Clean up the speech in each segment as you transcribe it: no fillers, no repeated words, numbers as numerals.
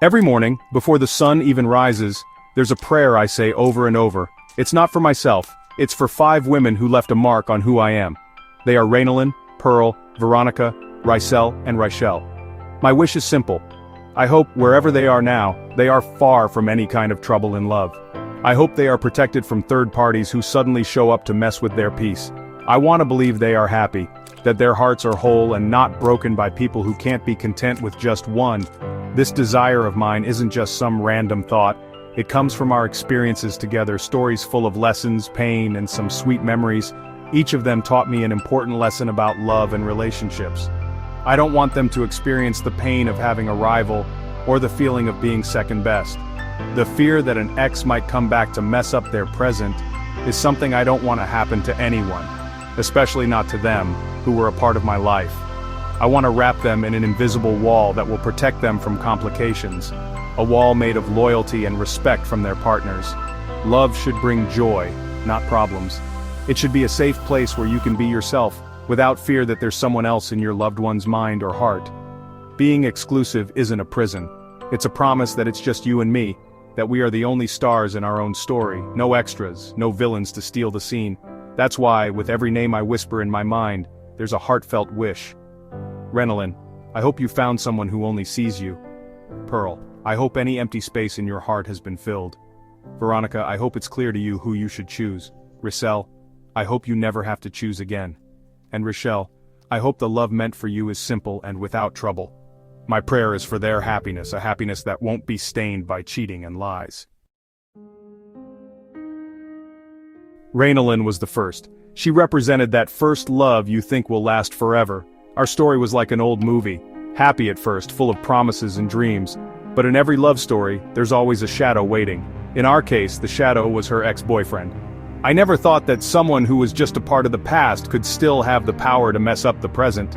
Every morning, before the sun even rises, there's a prayer I say over and over. It's not for myself, it's for 5 women who left a mark on who I am. They are Rainalyn, Pearl, Veronica, Rysel, and Rachel. My wish is simple. I hope, wherever they are now, they are far from any kind of trouble in love. I hope they are protected from third parties who suddenly show up to mess with their peace. I want to believe they are happy, that their hearts are whole and not broken by people who can't be content with just one. This desire of mine isn't just some random thought. It comes from our experiences together, stories full of lessons, pain, and some sweet memories. Each of them taught me an important lesson about love and relationships. I don't want them to experience the pain of having a rival, or the feeling of being second best. The fear that an ex might come back to mess up their present is something I don't want to happen to anyone, especially not to them, who were a part of my life. I want to wrap them in an invisible wall that will protect them from complications, a wall made of loyalty and respect from their partners. Love should bring joy, not problems. It should be a safe place where you can be yourself, without fear that there's someone else in your loved one's mind or heart. Being exclusive isn't a prison. It's a promise that it's just you and me, that we are the only stars in our own story, no extras, no villains to steal the scene. That's why, with every name I whisper in my mind, there's a heartfelt wish. Rainalyn, I hope you found someone who only sees you. Pearl, I hope any empty space in your heart has been filled. Veronica, I hope it's clear to you who you should choose. Rysel, I hope you never have to choose again. And Rachel, I hope the love meant for you is simple and without trouble. My prayer is for their happiness, a happiness that won't be stained by cheating and lies. Rainalyn was the first. She represented that first love you think will last forever. Our story was like an old movie, happy at first, full of promises and dreams. But in every love story, there's always a shadow waiting. In our case, the shadow was her ex-boyfriend. I never thought that someone who was just a part of the past could still have the power to mess up the present.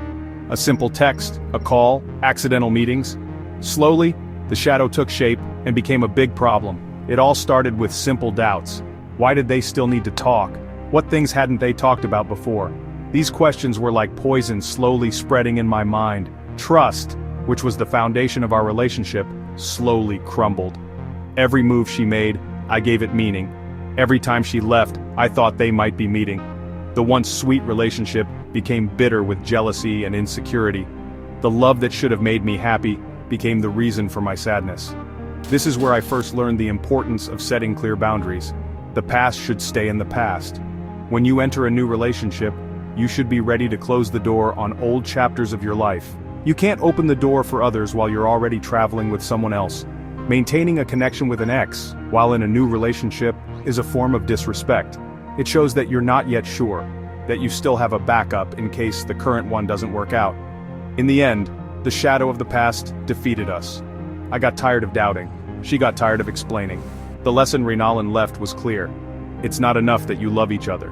A simple text, a call, accidental meetings. Slowly, the shadow took shape and became a big problem. It all started with simple doubts. Why did they still need to talk? What things hadn't they talked about before? These questions were like poison slowly spreading in my mind. Trust, which was the foundation of our relationship, slowly crumbled. Every move she made, I gave it meaning. Every time she left, I thought they might be meeting. The once sweet relationship became bitter with jealousy and insecurity. The love that should have made me happy became the reason for my sadness. This is where I first learned the importance of setting clear boundaries. The past should stay in the past. When you enter a new relationship, you should be ready to close the door on old chapters of your life. You can't open the door for others while you're already traveling with someone else. Maintaining a connection with an ex, while in a new relationship, is a form of disrespect. It shows that you're not yet sure, that you still have a backup in case the current one doesn't work out. In the end, the shadow of the past defeated us. I got tired of doubting. She got tired of explaining. The lesson Rainalyn left was clear. It's not enough that you love each other.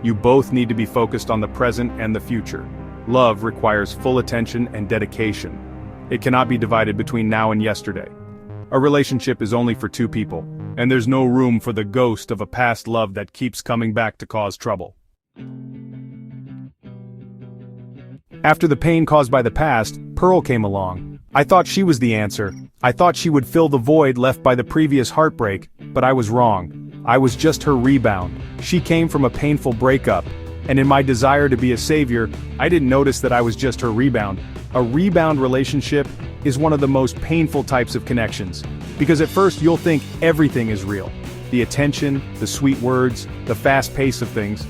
You both need to be focused on the present and the future. Love requires full attention and dedication. It cannot be divided between now and yesterday. A relationship is only for 2 people, and there's no room for the ghost of a past love that keeps coming back to cause trouble. After the pain caused by the past, Pearl came along. I thought she was the answer. I thought she would fill the void left by the previous heartbreak, but I was wrong. I was just her rebound. She came from a painful breakup, and in my desire to be a savior, I didn't notice that I was just her rebound. A rebound relationship is one of the most painful types of connections, because at first you'll think everything is real. The attention, the sweet words, the fast pace of things.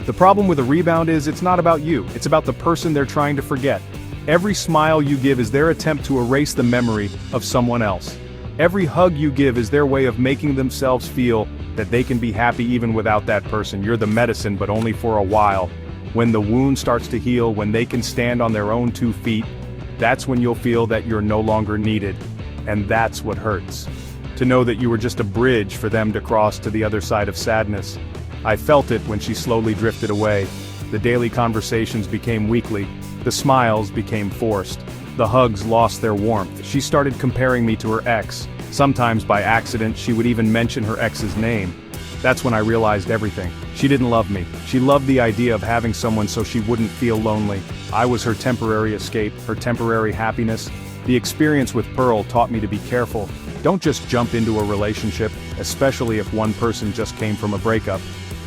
The problem with a rebound is it's not about you, it's about the person they're trying to forget. Every smile you give is their attempt to erase the memory of someone else. Every hug you give is their way of making themselves feel that they can be happy even without that person. You're the medicine, but only for a while. When the wound starts to heal, when they can stand on their own 2 feet, that's when you'll feel that you're no longer needed. And that's what hurts. To know that you were just a bridge for them to cross to the other side of sadness. I felt it when she slowly drifted away. The daily conversations became weekly. The smiles became forced. The hugs lost their warmth. She started comparing me to her ex. Sometimes by accident she would even mention her ex's name. That's when I realized everything. She didn't love me. She loved the idea of having someone so she wouldn't feel lonely. I was her temporary escape, her temporary happiness. The experience with Pearl taught me to be careful. Don't just jump into a relationship, especially if one person just came from a breakup.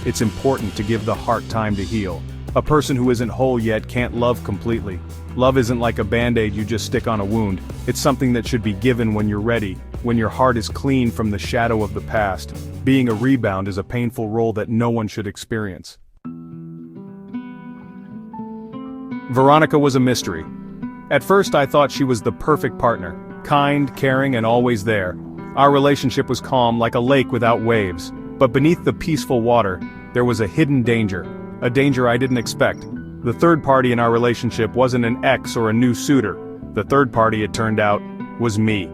It's important to give the heart time to heal. A person who isn't whole yet can't love completely. Love isn't like a band-aid you just stick on a wound. It's something that should be given when you're ready, when your heart is clean from the shadow of the past. Being a rebound is a painful role that no one should experience. Veronica was a mystery. At first I thought she was the perfect partner, kind, caring, and always there. Our relationship was calm like a lake without waves, but beneath the peaceful water, there was a hidden danger, a danger I didn't expect. The third party in our relationship wasn't an ex or a new suitor. The third party, it turned out, was me.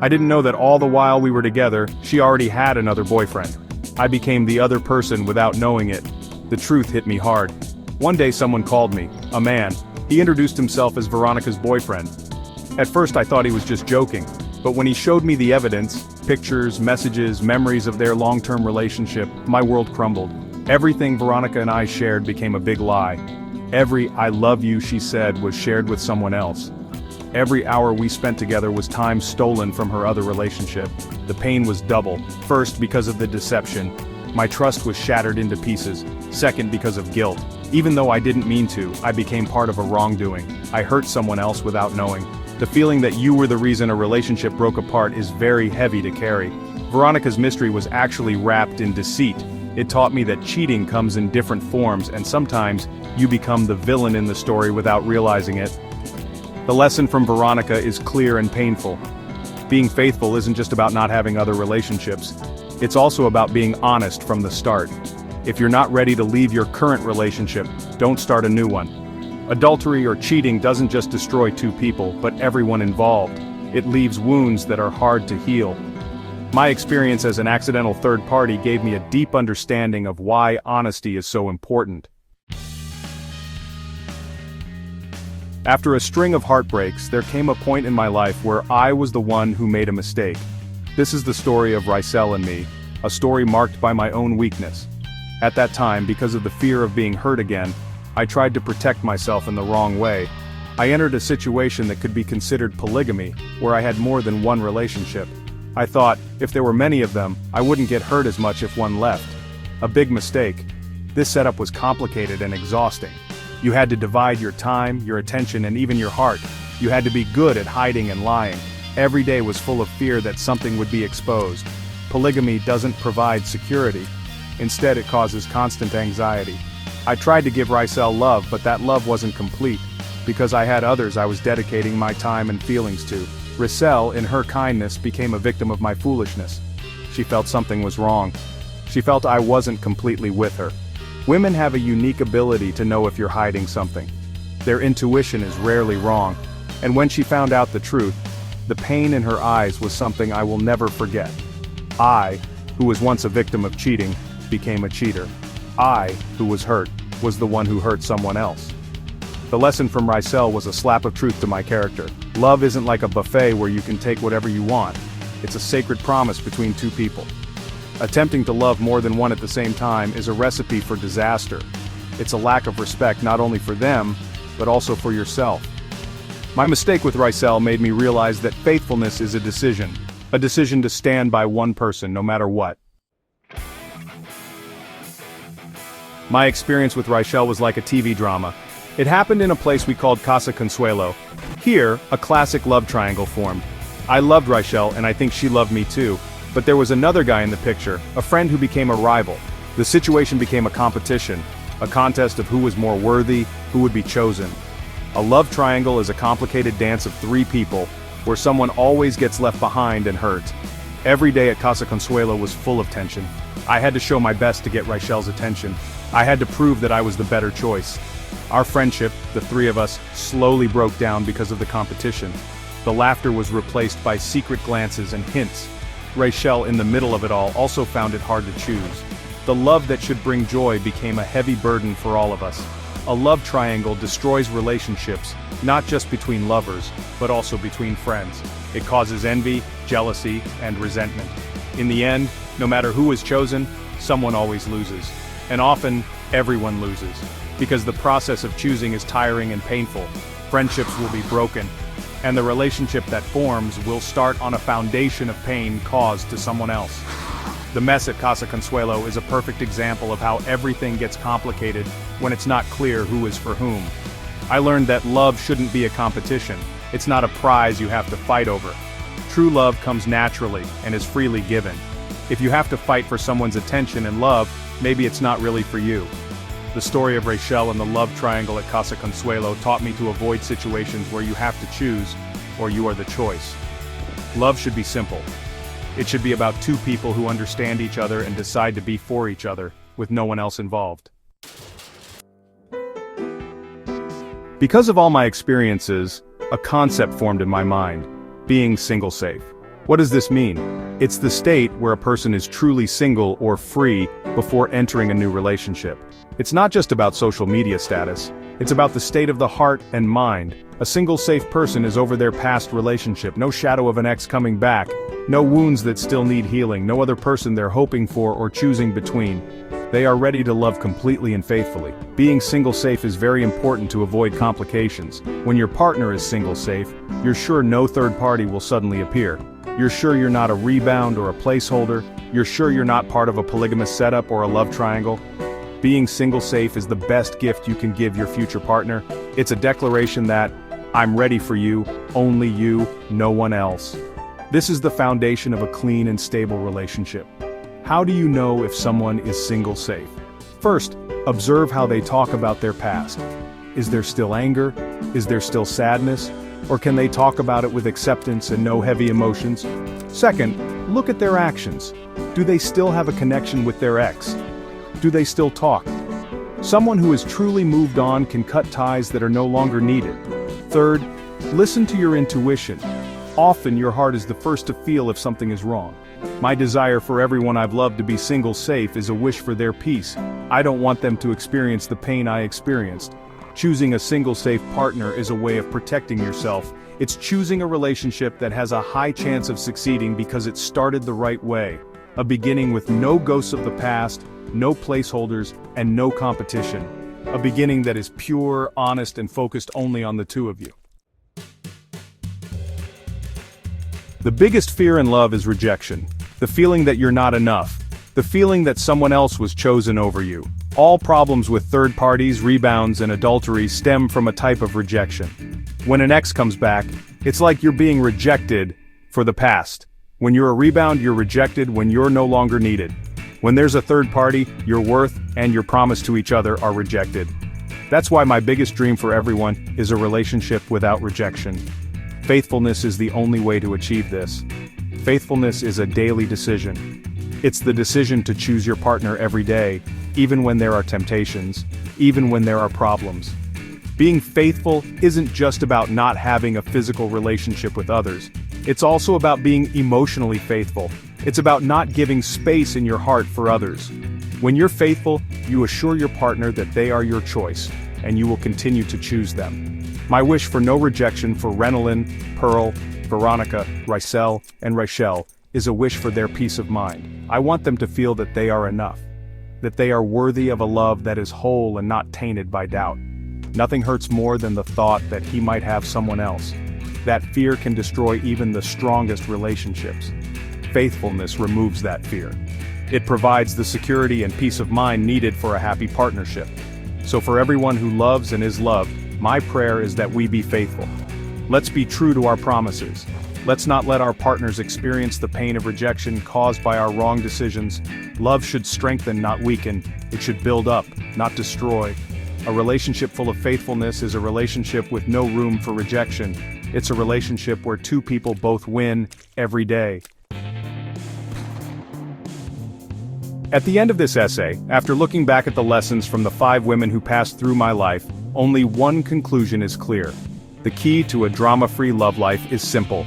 I didn't know that all the while we were together, she already had another boyfriend. I became the other person without knowing it. The truth hit me hard. One day someone called me, a man. He introduced himself as Veronica's boyfriend. At first I thought he was just joking, but when he showed me the evidence, pictures, messages, memories of their long-term relationship, my world crumbled. Everything Veronica and I shared became a big lie. Every "I love you" she said was shared with someone else. Every hour we spent together was time stolen from her other relationship. The pain was double. First, because of the deception. My trust was shattered into pieces. Second, because of guilt. Even though I didn't mean to, I became part of a wrongdoing. I hurt someone else without knowing. The feeling that you were the reason a relationship broke apart is very heavy to carry. Veronica's mystery was actually wrapped in deceit. It taught me that cheating comes in different forms, and sometimes you become the villain in the story without realizing it. The lesson from Veronica is clear and painful. Being faithful isn't just about not having other relationships. It's also about being honest from the start. If you're not ready to leave your current relationship, don't start a new one. Adultery or cheating doesn't just destroy two people, but everyone involved. It leaves wounds that are hard to heal. My experience as an accidental third party gave me a deep understanding of why honesty is so important. After a string of heartbreaks, there came a point in my life where I was the one who made a mistake. This is the story of Rysel and me, a story marked by my own weakness. At that time, because of the fear of being hurt again, I tried to protect myself in the wrong way. I entered a situation that could be considered polygamy, where I had more than one relationship. I thought, if there were many of them, I wouldn't get hurt as much if one left. A big mistake. This setup was complicated and exhausting. You had to divide your time, your attention, and even your heart. You had to be good at hiding and lying. Every day was full of fear that something would be exposed. Polygamy doesn't provide security. Instead, it causes constant anxiety. I tried to give Rysel love, but that love wasn't complete, because I had others I was dedicating my time and feelings to. Rysel, in her kindness, became a victim of my foolishness. She felt something was wrong. She felt I wasn't completely with her. Women have a unique ability to know if you're hiding something. Their intuition is rarely wrong, and when she found out the truth, the pain in her eyes was something I will never forget. I, who was once a victim of cheating, became a cheater. I, who was hurt, was the one who hurt someone else. The lesson from Rysel was a slap of truth to my character. Love isn't like a buffet where you can take whatever you want. It's a sacred promise between two people. Attempting to love more than one at the same time is a recipe for disaster. It's a lack of respect not only for them, but also for yourself. My mistake with Rysel made me realize that faithfulness is a decision to stand by one person no matter what. My experience with Rysel was like a TV drama. It happened in a place we called Casa Consuelo. Here, a classic love triangle formed. I loved Rysel, and I think she loved me too. But there was another guy in the picture, a friend who became a rival. The situation became a competition, a contest of who was more worthy, who would be chosen. A love triangle is a complicated dance of three people, where someone always gets left behind and hurt. Every day at Casa Consuelo was full of tension. I had to show my best to get Rysel's attention. I had to prove that I was the better choice. Our friendship, the three of us, slowly broke down because of the competition. The laughter was replaced by secret glances and hints. Rysel, in the middle of it all, also found it hard to choose. The love that should bring joy became a heavy burden for all of us. A love triangle destroys relationships, not just between lovers, but also between friends. It causes envy, jealousy, and resentment. In the end, no matter who is chosen, someone always loses. And often, everyone loses. Because the process of choosing is tiring and painful. Friendships will be broken. And the relationship that forms will start on a foundation of pain caused to someone else. The mess at Casa Consuelo is a perfect example of how everything gets complicated when it's not clear who is for whom. I learned that love shouldn't be a competition. It's not a prize you have to fight over. True love comes naturally and is freely given. If you have to fight for someone's attention and love, maybe it's not really for you. The story of Rachel and the love triangle at Casa Consuelo taught me to avoid situations where you have to choose, or you are the choice. Love should be simple. It should be about two people who understand each other and decide to be for each other, with no one else involved. Because of all my experiences, a concept formed in my mind: being single safe. What does this mean? It's the state where a person is truly single or free before entering a new relationship. It's not just about social media status. It's about the state of the heart and mind. A single safe person is over their past relationship, no shadow of an ex coming back, no wounds that still need healing, no other person they're hoping for or choosing between. They are ready to love completely and faithfully. Being single safe is very important to avoid complications. When your partner is single safe, you're sure no third party will suddenly appear. You're sure you're not a rebound or a placeholder. You're sure you're not part of a polygamous setup or a love triangle. Being single safe is the best gift you can give your future partner. It's a declaration that, I'm ready for you, only you, no one else. This is the foundation of a clean and stable relationship. How do you know if someone is single safe? First, observe how they talk about their past. Is there still anger? Is there still sadness? Or can they talk about it with acceptance and no heavy emotions? Second, look at their actions. Do they still have a connection with their ex? Do they still talk? Someone who has truly moved on can cut ties that are no longer needed. Third, listen to your intuition. Often your heart is the first to feel if something is wrong. My desire for everyone I've loved to be single safe is a wish for their peace. I don't want them to experience the pain I experienced. Choosing a single safe partner is a way of protecting yourself. It's choosing a relationship that has a high chance of succeeding because it started the right way. A beginning with no ghosts of the past, no placeholders, and no competition. A beginning that is pure, honest, and focused only on the two of you. The biggest fear in love is rejection. The feeling that you're not enough. The feeling that someone else was chosen over you. All problems with third parties, rebounds, and adultery stem from a type of rejection. When an ex comes back, it's like you're being rejected for the past. When you're a rebound, you're rejected when you're no longer needed. When there's a third party, your worth and your promise to each other are rejected. That's why my biggest dream for everyone is a relationship without rejection. Faithfulness is the only way to achieve this. Faithfulness is a daily decision. It's the decision to choose your partner every day, even when there are temptations, even when there are problems. Being faithful isn't just about not having a physical relationship with others. It's also about being emotionally faithful. It's about not giving space in your heart for others. When you're faithful, you assure your partner that they are your choice, and you will continue to choose them. My wish for no rejection for Renalyn, Pearl, Veronica, Rysel, and Rachel is a wish for their peace of mind. I want them to feel that they are enough, that they are worthy of a love that is whole and not tainted by doubt. Nothing hurts more than the thought that he might have someone else. That fear can destroy even the strongest relationships. Faithfulness removes that fear. It provides the security and peace of mind needed for a happy partnership. So for everyone who loves and is loved, my prayer is that we be faithful. Let's be true to our promises. Let's not let our partners experience the pain of rejection caused by our wrong decisions. Love should strengthen, not weaken. It should build up, not destroy. A relationship full of faithfulness is a relationship with no room for rejection. It's a relationship where two people both win every day. At the end of this essay, after looking back at the lessons from the 5 women who passed through my life, only one conclusion is clear. The key to a drama-free love life is simple: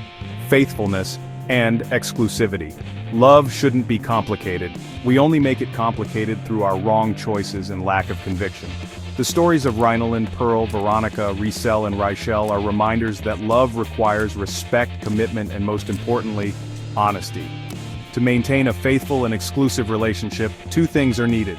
faithfulness and exclusivity. Love shouldn't be complicated. We only make it complicated through our wrong choices and lack of conviction. The stories of Renalyn, Pearl, Veronica, Rysel, and Rachel are reminders that love requires respect, commitment, and most importantly, honesty. To maintain a faithful and exclusive relationship, two things are needed.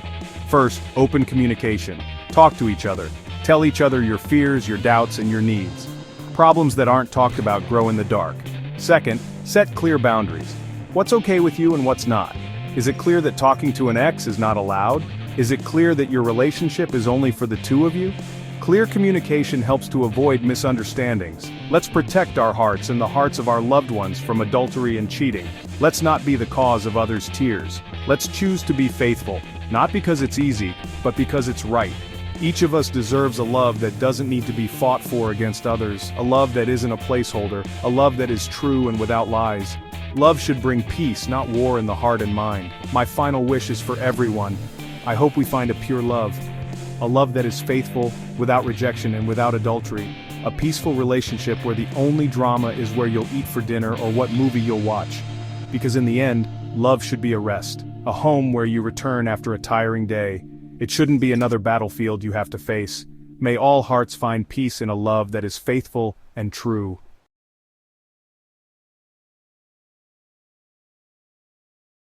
First, open communication. Talk to each other. Tell each other your fears, your doubts, and your needs. Problems that aren't talked about grow in the dark. Second, set clear boundaries. What's okay with you and what's not? Is it clear that talking to an ex is not allowed? Is it clear that your relationship is only for the two of you? Clear communication helps to avoid misunderstandings. Let's protect our hearts and the hearts of our loved ones from adultery and cheating. Let's not be the cause of others' tears. Let's choose to be faithful, not because it's easy, but because it's right. Each of us deserves a love that doesn't need to be fought for against others, a love that isn't a placeholder, a love that is true and without lies. Love should bring peace, not war in the heart and mind. My final wish is for everyone. I hope we find a pure love. A love that is faithful, without rejection and without adultery. A peaceful relationship where the only drama is where you'll eat for dinner or what movie you'll watch. Because in the end, love should be a rest. A home where you return after a tiring day. It shouldn't be another battlefield you have to face. May all hearts find peace in a love that is faithful and true.